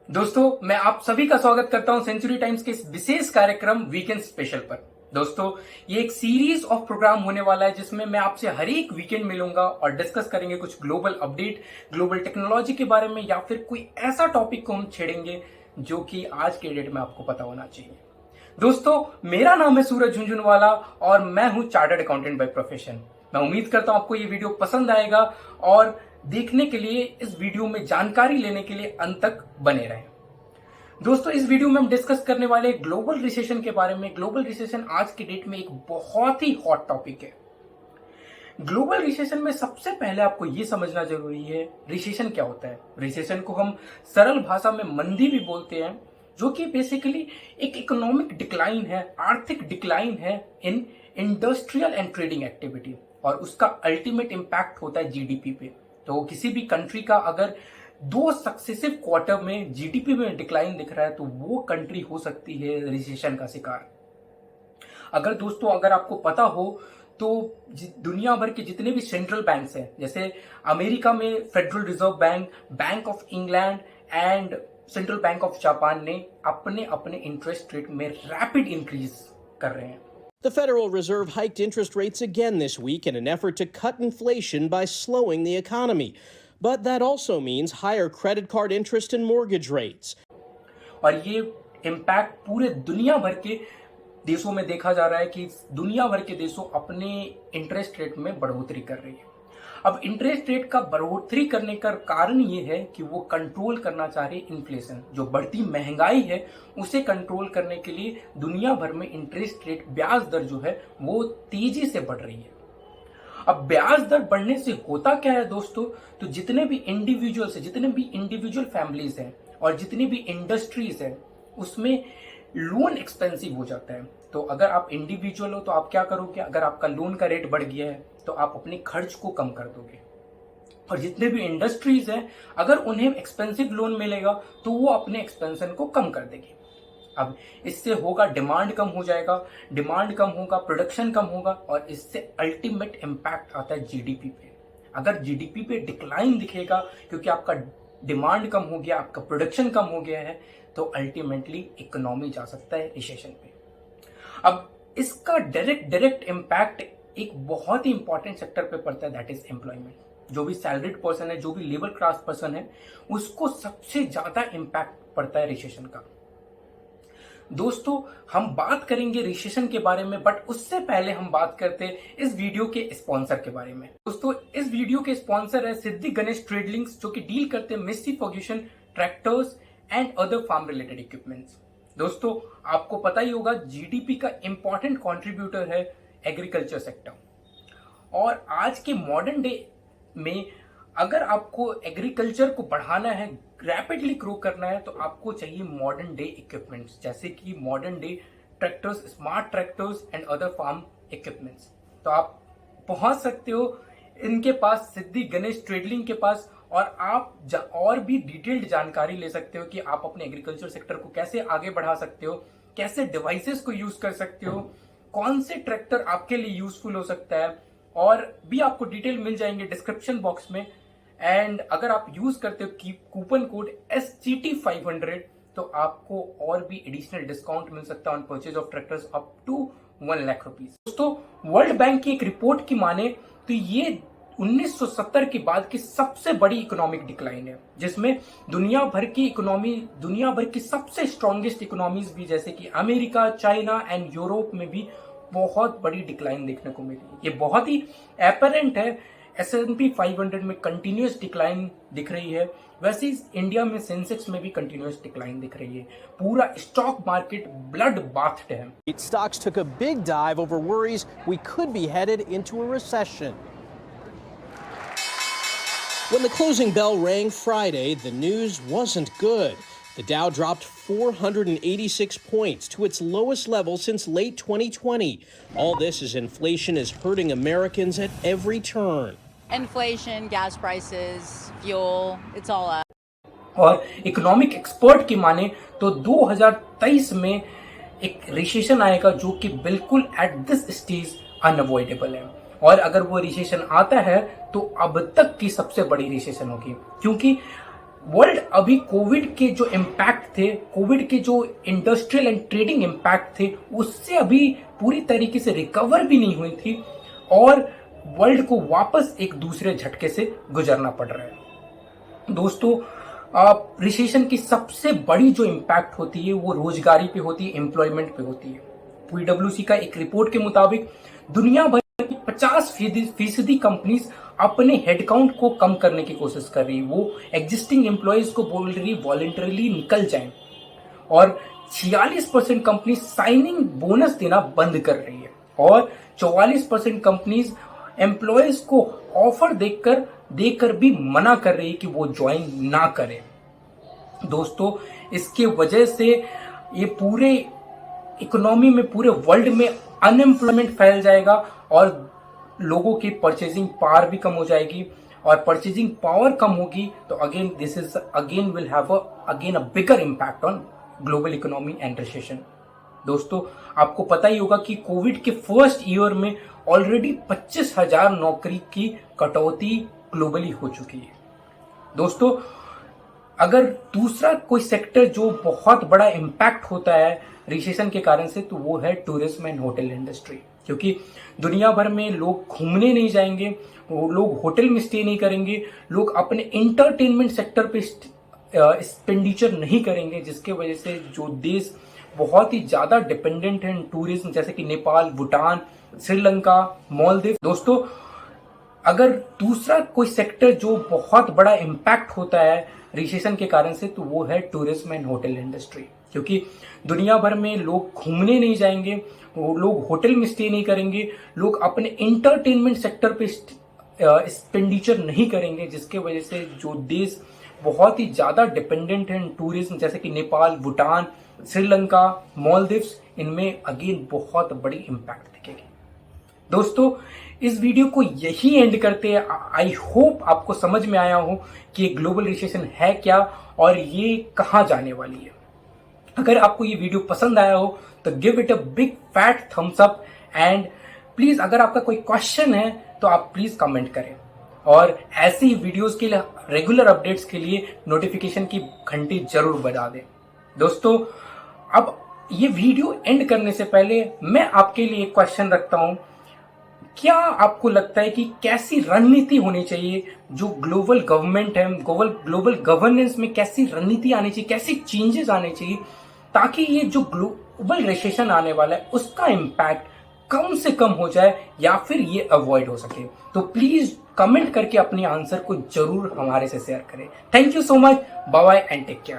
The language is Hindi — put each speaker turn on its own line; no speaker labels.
दोस्तों, मैं आप सभी का स्वागत करता हूं सेंचुरी टाइम्स के इस विशेष कार्यक्रम वीकेंड स्पेशल पर। दोस्तों, ये एक सीरीज ऑफ प्रोग्राम होने वाला है जिसमें मैं आपसे हर एक वीकेंड मिलूंगा और डिस्कस करेंगे कुछ ग्लोबल अपडेट, ग्लोबल टेक्नोलॉजी के बारे में, या फिर कोई ऐसा टॉपिक को हम छेड़ेंगे जो कि आज के डेट में आपको पता होना चाहिए। दोस्तों, मेरा नाम है सूरज झुंझुनवाला और मैं हूं चार्टर्ड अकाउंटेंट बाय प्रोफेशन। मैं उम्मीद करता हूं आपको ये वीडियो पसंद आएगा और देखने के लिए, इस वीडियो में जानकारी लेने के लिए अंत तक बने रहें। दोस्तों, इस वीडियो में हम डिस्कस करने वाले ग्लोबल रिसेशन के बारे में। ग्लोबल रिसेशन आज की डेट में एक बहुत ही हॉट टॉपिक है। ग्लोबल रिसेशन में सबसे पहले आपको यह समझना जरूरी है रिसेशन क्या होता है। रिसेशन को हम सरल भाषा में मंदी भी बोलते हैं, जो कि बेसिकली एक इकोनॉमिक डिक्लाइन है, आर्थिक डिक्लाइन है in industrial and trading activity, और उसका अल्टीमेट इंपैक्ट होता है जीडीपी पे। तो किसी भी कंट्री का अगर 2 सक्सेसिव क्वार्टर में जीडीपी में डिक्लाइन दिख रहा है तो वो कंट्री हो सकती है रिसेशन का शिकार। अगर आपको पता हो तो दुनिया भर के जितने भी सेंट्रल बैंक्स हैं, जैसे अमेरिका में federal reserve bank, bank of England and central bank of Japan ने अपने अपने इंटरेस्ट रेट में रैपिड इंक्रीज कर रहे हैं।
The Federal Reserve hiked interest rates again this week in an effort to cut inflation by slowing the economy. But that also means higher credit card interest and mortgage rates.
और ये इम्पैक्ट पूरे दुनिया भर के देशों में देखा जा रहा है कि दुनिया भर के देशों अपने इंटरेस्ट रेट में बढ़ोतरी कर रही है। अब इंटरेस्ट रेट का बढ़ोतरी करने का कारण ये है कि वो कंट्रोल करना चाह रही है इन्फ्लेशन, जो बढ़ती महंगाई है उसे कंट्रोल करने के लिए दुनिया भर में इंटरेस्ट रेट, ब्याज दर जो है वो तेजी से बढ़ रही है। अब ब्याज दर बढ़ने से होता क्या है दोस्तों, तो जितने भी इंडिविजुअल फैमिलीज हैं और जितनी भी इंडस्ट्रीज हैं उसमें लोन एक्सपेंसिव हो जाता है। तो अगर आप इंडिविजुअल हो तो आप क्या करोगे, अगर आपका लोन का रेट बढ़ गया है तो आप अपने खर्च को कम कर दोगे। और जितने भी इंडस्ट्रीज हैं, अगर उन्हें एक्सपेंसिव लोन मिलेगा तो वो अपने एक्सपेंशन को कम कर देगी। अब इससे होगा डिमांड कम हो जाएगा, डिमांड कम होगा, प्रोडक्शन कम होगा, और इससे अल्टीमेट इंपैक्ट आता है जीडीपी पे। अगर जीडीपी पे डिक्लाइन दिखेगा क्योंकि आपका डिमांड कम हो गया, आपका प्रोडक्शन कम हो गया है, तो अल्टीमेटली इकोनॉमी जा सकता है रिसेशन पे। अब इसका डायरेक्ट इंपैक्ट एक बहुत ही इंपॉर्टेंट सेक्टर पे पड़ता है, दैट इज एम्प्लॉयमेंट। जो भी सैलरीड पर्सन है, जो भी लेबर क्लास पर्सन है, उसको सबसे ज्यादा इंपैक्ट पड़ता है रिसेशन का। दोस्तों, हम बात करेंगे रिसेशन के बारे में, बट उससे पहले हम बात करते हैं इस वीडियो के स्पॉन्सर के बारे में। दोस्तों, इस वीडियो के स्पॉन्सर है सिद्धि गणेश ट्रेडलिंक्स, जो कि डील करते हैं Massey Ferguson tractors and other farm related equipments. दोस्तों, आपको पता ही होगा जीडीपी का इंपॉर्टेंट कंट्रीब्यूटर है एग्रीकल्चर सेक्टर, और आज के मॉडर्न डे में अगर आपको एग्रीकल्चर को बढ़ाना है, रैपिडली ग्रो करना है, तो आपको चाहिए मॉडर्न डे इक्विपमेंट्स, जैसे कि modern day tractors, smart tractors and other farm equipments. तो आप पहुंच सकते हो इनके पास, सिद्धि गणेश ट्रेडलिंग के पास, और आप और भी डिटेल्ड जानकारी ले सकते हो कि आप अपने एग्रीकल्चर सेक्टर को कैसे आगे बढ़ा सकते हो, कैसे डिवाइसेस को यूज कर सकते हो, कौन से ट्रैक्टर आपके लिए यूजफुल हो सकता है, और भी आपको डिटेल मिल जाएंगे डिस्क्रिप्शन बॉक्स में। एंड अगर आप यूज करते हो कूपन कोड SGT500 तो आपको और भी एडिशनल डिस्काउंट मिल सकता है on purchase of tractors up to 1 lakh rupees. दोस्तों, वर्ल्ड बैंक की एक रिपोर्ट की माने तो ये 1970 के बाद की सबसे बड़ी इकोनॉमिक डिक्लाइन है, जिसमें दुनिया भर की सबसे स्ट्रॉन्गेस्ट इकोनॉमीज भी, जैसे कि अमेरिका, चाइना एंड यूरोप में भी बहुत बड़ी डिक्लाइन देखने को मिली। ये बहुत ही एपरेंट है। S&P 500 में कंटिन्यूअस डिक्लाइन दिख रही है, वैसे ही इंडिया में सेंसेक्स में भी कंटिन्यूअस डिक्लाइन दिख रही है। पूरा स्टॉक मार्केट ब्लड बाथ्ड है।
Stocks took a big dive over worries we could be headed into a recession. When the closing bell rang Friday, the news wasn't good. The Dow dropped 486 points to its lowest level since late 2020. All this as inflation is hurting Americans at every turn.
Inflation, gas prices, fuel, it's all up.
और इकोनॉमिक एक्सपर्ट की माने तो 2023 में एक रिसेशन आएगा जो कि बिल्कुल एट दिस स्टेज अनअवॉइडेबल है। और अगर वो रिसेशन आता है तो अब तक की सबसे बड़ी रिसेशन होगी, क्योंकि वर्ल्ड अभी कोविड के जो इम्पैक्ट थे, कोविड के जो इंडस्ट्रियल एंड ट्रेडिंग इम्पैक्ट थे, उससे अभी पूरी तरीके से रिकवर भी नहीं हुई थी और वर्ल्ड को वापस एक दूसरे झटके से गुजरना पड़ रहा है। दोस्तों, रिसेशन की सबसे बड़ी जो इम्पैक्ट होती है वो रोजगारी पे होती है, एम्प्लॉयमेंट पे होती है। PwC का एक रिपोर्ट के मुताबिक दुनिया भर की 50% कंपनीज अपने हेडकाउंट को कम करने की कोशिश कर रही है। वो एग्जिस्टिंग एम्प्लॉयज को बोल रही वॉलंटरली निकल जाएं और 46% कंपनी साइनिंग बोनस देना बंद कर रही है और 44% कंपनीज एम्प्लॉयज को ऑफर देकर भी मना कर रही है कि वो ज्वाइन ना करें। दोस्तों, इसके वजह से ये पूरे इकोनॉमी में, पूरे वर्ल्ड में अनएम्प्लॉयमेंट फैल जाएगा और लोगों की परचेजिंग पावर भी कम हो जाएगी और परचेजिंग पावर कम होगी तो again this is again will have a bigger impact on global economy and recession. दोस्तों, आपको पता ही होगा कि कोविड के फर्स्ट ईयर में ऑलरेडी 25,000 नौकरी की कटौती ग्लोबली हो चुकी है। दोस्तों, अगर दूसरा कोई सेक्टर जो बहुत बड़ा इम्पैक्ट होता है रिसेशन के कारण से तो वो है टूरिज्म एंड होटल इंडस्ट्री, क्योंकि दुनिया भर में लोग घूमने नहीं जाएंगे, वो लोग होटल में स्टे नहीं करेंगे, लोग अपने इंटरटेनमेंट सेक्टर पे एक्सपेंडिचर नहीं करेंगे, जिसके वजह से जो देश बहुत ही ज्यादा डिपेंडेंट है टूरिज्म, जैसे कि नेपाल, भूटान, श्रीलंका, मालदीव। दोस्तों, अगर दूसरा कोई सेक्टर जो बहुत बड़ा इम्पैक्ट होता है रिसेशन के कारण से तो वो है टूरिज्म एंड होटल इंडस्ट्री, क्योंकि दुनिया भर में लोग घूमने नहीं जाएंगे, वो लोग होटल में स्टे नहीं करेंगे, लोग अपने इंटरटेनमेंट सेक्टर पे एक्सपेंडिचर नहीं करेंगे, जिसके वजह से जो देश बहुत ही ज्यादा डिपेंडेंट है टूरिज्म, जैसे कि नेपाल, भूटान, श्रीलंका, मालदीव्स, इनमें अगेन बहुत बड़ी इम्पैक्ट दिखेगी। दोस्तों, इस वीडियो को यही एंड करते हैं। आई होप आपको समझ में आया हो कि ग्लोबल रिसेशन है क्या और ये कहां जाने वाली है। अगर आपको ये वीडियो पसंद आया हो तो give it a big fat Thums up and please अगर आपका कोई क्वेश्चन है तो आप प्लीज कमेंट करें और ऐसी वीडियोस के लिए, रेगुलर अपडेट्स के लिए नोटिफिकेशन की घंटी जरूर बजा दें। दोस्तों, अब ये वीडियो एंड करने से पहले मैं आपके लिए एक क्वेश्चन रखता हूं। क्या आपको लगता है कि कैसी रणनीति होनी चाहिए जो ग्लोबल गवर्नमेंट है, ग्लोबल गवर्नेंस में कैसी रणनीति आनी चाहिए, कैसी चेंजेस आने चाहिए ताकि ये जो ग्लोबल रिसेशन आने वाला है उसका इम्पैक्ट कम से कम हो जाए या फिर ये अवॉइड हो सके? तो प्लीज कमेंट करके अपने आंसर को जरूर हमारे से शेयर करें। Thank you so much, bye bye and take care.